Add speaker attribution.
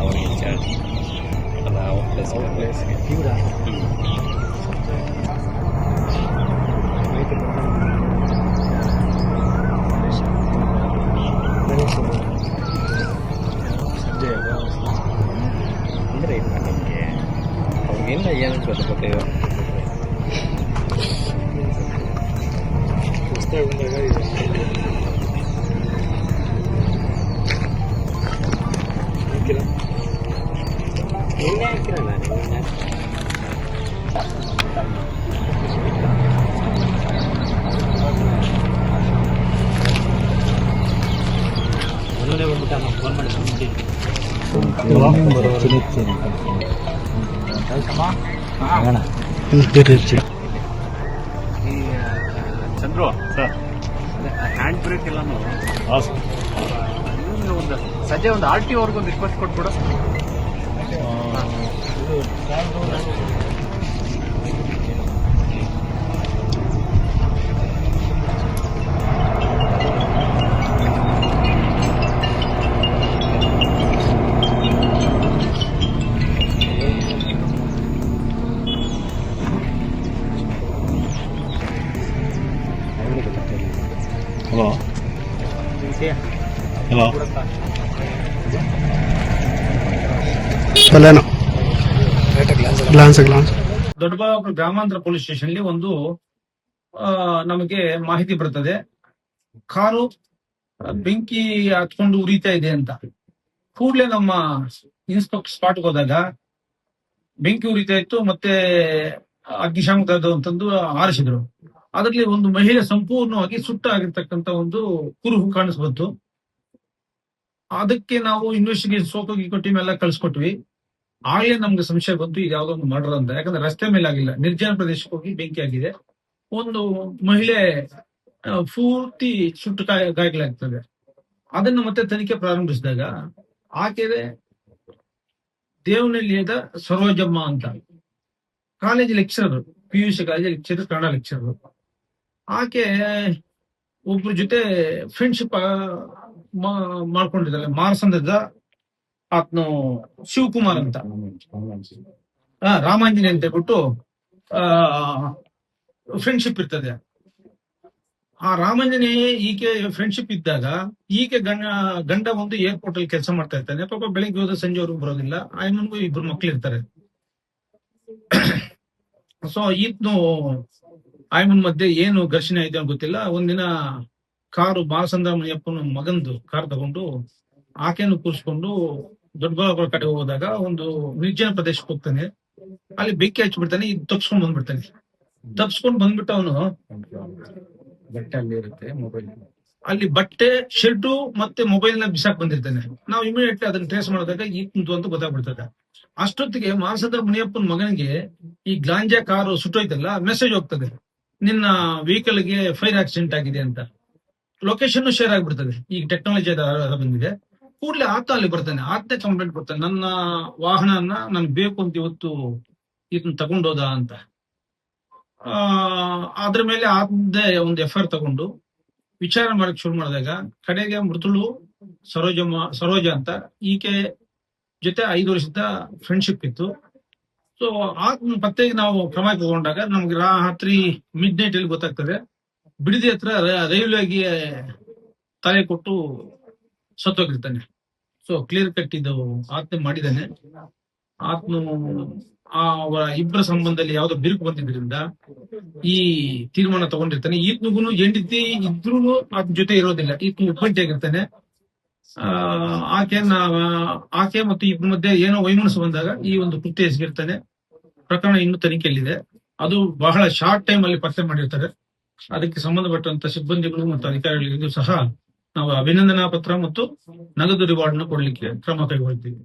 Speaker 1: ಅವನಿಗೆ ಇನ್ಚಾರ್ಜ್ ಅಲ್ಲ ಅವ್ರ ಪ್ಲೇಸ್ಗೆ
Speaker 2: ಇವರ
Speaker 1: ಸಂಜೆ ಅಂದರೆ ಇಲ್ಲ ನಿಮಗೆ ಅವ್ರಿಗೆಲ್ಲ ಏನಂತ ಗೊತ್ತಾಗ
Speaker 2: ಹೊಸ್ದಾಗಿ ಬಂದಾಗ
Speaker 1: ನಿನ್ನೆ ಹಾಕಿರಲ್ಲ ನಿನ್ನೆ ಮೊನ್ನೆ ಬಂದ್ಬಿಟ್ಟು ನಾವು ಫೋನ್ ಮಾಡಿ ಈ ಚಂದ್ರು ಸರ್ ಹ್ಯಾಂಡ್ ಬ್ರೇಕ್ ಎಲ್ಲಾನು ಒಂದು ಸಂಜೆ ಒಂದು RTO ಅವ್ರಿಗೆ ಒಂದು ರಿಕ್ವೆಸ್ಟ್ ಕೊಟ್ಬಿಡು.
Speaker 3: ಹಲೋ ಹಲೋ
Speaker 2: ದೊಡ್ಡಬಳ್ಳಾಪುರ ಗ್ರಾಮಾಂತರ ಪೊಲೀಸ್ ಸ್ಟೇಷನ್ ಒಂದು ನಮಗೆ ಮಾಹಿತಿ ಬರ್ತದೆ, ಕಾರು ಬೆಂಕಿ ಹತ್ಕೊಂಡು ಉರಿತಾ ಇದೆ ಅಂತ. ಕೂಡಲೇ ನಮ್ಮ ಇನ್ಸ್ಪೆಕ್ಟರ್ ಸ್ಪಾಟ್ಗೆ ಹೋದಾಗ ಬೆಂಕಿ ಉರಿತಾ ಇತ್ತು, ಮತ್ತೆ ಅಗ್ನಿಶಾಮಕ ಅಂತಂದು ಆರಿಸಿದ್ರು. ಅದರಲ್ಲಿ ಒಂದು ಮಹಿಳೆ ಸಂಪೂರ್ಣವಾಗಿ ಸುಟ್ಟಾಗಿರ್ತಕ್ಕಂಥ ಒಂದು ಕುರುಹು ಕಾಣಿಸ್ಬಂತು. ಅದಕ್ಕೆ ನಾವು ಇನ್ವೆಸ್ಟಿಗೇಷನ್ ಸೋಕೋ ಟೀಮ್ ಎಲ್ಲ ಕಳ್ಸಿಕೊಟ್ವಿ. ಆಗ್ಲೇ ನಮ್ಗೆ ಸಂಶಯ ಬಂತು ಇದು ಯಾವ್ದೋ ಒಂದು ಮರ್ಡರ್ ಅಂತ. ಯಾಕಂದ್ರೆ ರಸ್ತೆ ಮೇಲೆ ಆಗಿಲ್ಲ, ನಿರ್ಜನ ಪ್ರದೇಶಕ್ಕೆ ಹೋಗಿ ಬೆಂಕಿ ಆಗಿದೆ. ಒಂದು ಮಹಿಳೆ ಪೂರ್ತಿ ಸುಟ್ಟು ಗಾಯಗಳಾಗ್ತದೆ. ಅದನ್ನ ಮತ್ತೆ ತನಿಖೆ ಪ್ರಾರಂಭಿಸಿದಾಗ ಆಕೆ ದೇವನಹಳ್ಳಿಯದ ಸರೋಜಮ್ಮ ಅಂತ college lecturer, PUC college lecturer, Kannada lecturer. ಆಕೆ ಒಬ್ರ ಜೊತೆ ಫ್ರೆಂಡ್ಶಿಪ್ ಮಾಡ್ಕೊಂಡಿದ್ದಾಳೆ. ಮಾರ್ಸಂದ್ರದ ಆತ್ನು ಶಿವಕುಮಾರ್ ಅಂತ, ರಾಮಾಂಜನಿ ಅಂತ ಹೇಳ್ಬಿಟ್ಟು ಫ್ರೆಂಡ್ಶಿಪ್ ಇರ್ತದೆ. ಆ ರಾಮಾಂಜನಿ ಈಕೆ ಫ್ರೆಂಡ್ಶಿಪ್ ಇದ್ದಾಗ ಈಕೆ ಗಂಡ ಒಂದು ಏರ್ಪೋರ್ಟ್ ಅಲ್ಲಿ ಕೆಲಸ ಮಾಡ್ತಾ ಇರ್ತಾನೆ. ಪಾಪ ಬೆಳಿಗ್ಗೆ ಹೋದ ಸಂಜೆವರೆಗೂ ಬರೋದಿಲ್ಲ. ಆಯಮ್ಮನ್ಗೂ ಇಬ್ರು ಮಕ್ಳು ಇರ್ತಾರೆ. ಸೊ ಈತ್ನು ಆಯಮ್ಮನ್ ಮಧ್ಯೆ ಏನು ಘರ್ಷಣೆ ಆಯ್ತು ಅಂತ ಗೊತ್ತಿಲ್ಲ. ಒಂದಿನ ಕಾರು ಬಾಲಚಂದ್ರ ಮುನಿಯಪ್ಪನ ಮಗಂದು ಕಾರ್ ತಗೊಂಡು ಆಕೆಯನ್ನು ಕೂರಿಸ್ಕೊಂಡು ದೊಡ್ಡಬಳ್ಳಾಪುರ ಕಡೆ ಹೋದಾಗ ಒಂದು ನಿರ್ಜನ ಪ್ರದೇಶಕ್ಕೆ ಹೋಗ್ತಾನೆ. ಅಲ್ಲಿ ಬೆಂಕಿ ಹಚ್ಚಿಬಿಡ್ತಾನೆ. ಇದು ತಪ್ಸ್ಕೊಂಡ್ ಬಂದ್ಬಿಡ್ತಾನೆ. ತಪ್ಸ್ಕೊಂಡ್ ಬಂದ್ಬಿಟ್ಟು ಅವನು
Speaker 1: ಬಟ್ಟೆ ಅಲ್ಲಿ ಇರುತ್ತೆ, ಮೊಬೈಲ್
Speaker 2: ಅಲ್ಲಿ ಬಟ್ಟೆ, ಶರ್ಟು ಮತ್ತೆ ಮೊಬೈಲ್ ನ ಬಿಸಾಕ್ ಬಂದಿರ್ತಾನೆ. ನಾವು ಇಮಿಡಿಯೇಟ್ಲಿ ಅದನ್ನ ಟ್ರೇಸ್ ಮಾಡಿದಾಗ ಈತು ಅಂತ ಗೊತ್ತಾಗ್ಬಿಡ್ತದೆ. ಅಷ್ಟೊತ್ತಿಗೆ ಮಾನಸಂದ್ರ ಮುನಿಯಪ್ಪನ ಮಗನಿಗೆ ಈ ಗಾಂಜಾ ಕಾರು ಸುಟ್ಟೋಯ್ತಲ್ಲ, ಮೆಸೇಜ್ ಹೋಗ್ತದೆ, ನಿನ್ನ ವೆಹಿಕಲ್ ಗೆ ಫೈರ್ ಆಕ್ಸಿಡೆಂಟ್ ಆಗಿದೆ ಅಂತ. ಲೊಕೇಶನ್ ಶೇರ್ ಆಗ್ಬಿಡ್ತದೆ. ಈಗ ಟೆಕ್ನಾಲಜಿ ಬಂದಿದೆ. ಕೂಡಲೇ ಆತ ಅಲ್ಲಿ ಬರ್ತಾನೆ. ಆತನೇ ಕಂಪ್ಲೇಂಟ್ ಕೊಡ್ತಾನೆ, ನನ್ನ ವಾಹನನ ನನ್ಗೆ ಬೇಕು ಅಂತ ಇವತ್ತು ಇದನ್ನ ತಗೊಂಡೋದ ಅಂತ. ಅದ್ರ ಮೇಲೆ ಆತದೇ ಒಂದು FIR ತಗೊಂಡು ವಿಚಾರ ಮಾಡಕ್ ಶುರು ಮಾಡಿದಾಗ ಕಡೆಗೆ ಮೃತಳು ಸರೋಜ ಅಂತ, ಈಕೆ ಜೊತೆ 5 ವರ್ಷದ ಫ್ರೆಂಡ್ಶಿಪ್ ಇತ್ತು. ಸೊ ಆತ್ಮ ಪತ್ತೆಗೆ ನಾವು ಕ್ರಮ ತಗೊಂಡಾಗ ನಮ್ಗೆ ರಾತ್ರಿ ಮಿಡ್ ನೈಟ್ ಅಲ್ಲಿ ಗೊತ್ತಾಗ್ತದೆ, ಬಿಡದಿ ಹತ್ರ ರೈಲ್ವೆಗೆ ತಲೆ ಕೊಟ್ಟು ಸತ್ತೋಗಿರ್ತಾನೆ. ಸೊ ಕ್ಲಿಯರ್ ಕಟ್ ಇದು ಆತ್ಮ ಮಾಡಿದ್ದಾನೆ. ಆತ್ಮ ಅವರ ಇಬ್ಬರ ಸಂಬಂಧದಲ್ಲಿ ಯಾವ್ದೋ ಬಿರುಕು ಬಂದಿದ್ರಿಂದ ಈ ತೀರ್ಮಾನ ತಗೊಂಡಿರ್ತಾನೆ. ಈತ್ನಿಗೂ ಹೆಂಡತಿ ಇದ್ರೂ ಆತನ ಜೊತೆ ಇರೋದಿಲ್ಲ, ಈತ್ನ ಒಬ್ಬಂಟಿಯಾಗಿರ್ತಾನೆ. ಆಕೆ ಮತ್ತು ಇಬ್ಬರ ಮಧ್ಯೆ ಏನೋ ವೈಮನಸ್ಸು ಬಂದಾಗ ಈ ಒಂದು ಕೃತ್ಯ ಎಸಗಿರ್ತಾನೆ. ಪ್ರಕರಣ ಇನ್ನು ತನಿಖೆಯಲ್ಲಿದೆ. ಅದು ಬಹಳ ಶಾರ್ಟ್ ಟೈಮ್ ಅಲ್ಲಿ ಪತ್ತೆ ಮಾಡಿರ್ತಾರೆ. ಅದಕ್ಕೆ ಸಂಬಂಧಪಟ್ಟಂತ ಸಿಬ್ಬಂದಿಗಳು ಮತ್ತು ಅಧಿಕಾರಿಗಳಿಗೂ ಸಹ ನಾವು ಅಭಿನಂದನಾ ಪತ್ರ ಮತ್ತು ನಗದು ರಿವಾರ್ಡ್ ನ ಕೊಡ್ಲಿಕ್ಕೆ ಕ್ರಮ ಕೈಗೊಳ್ತೀವಿ.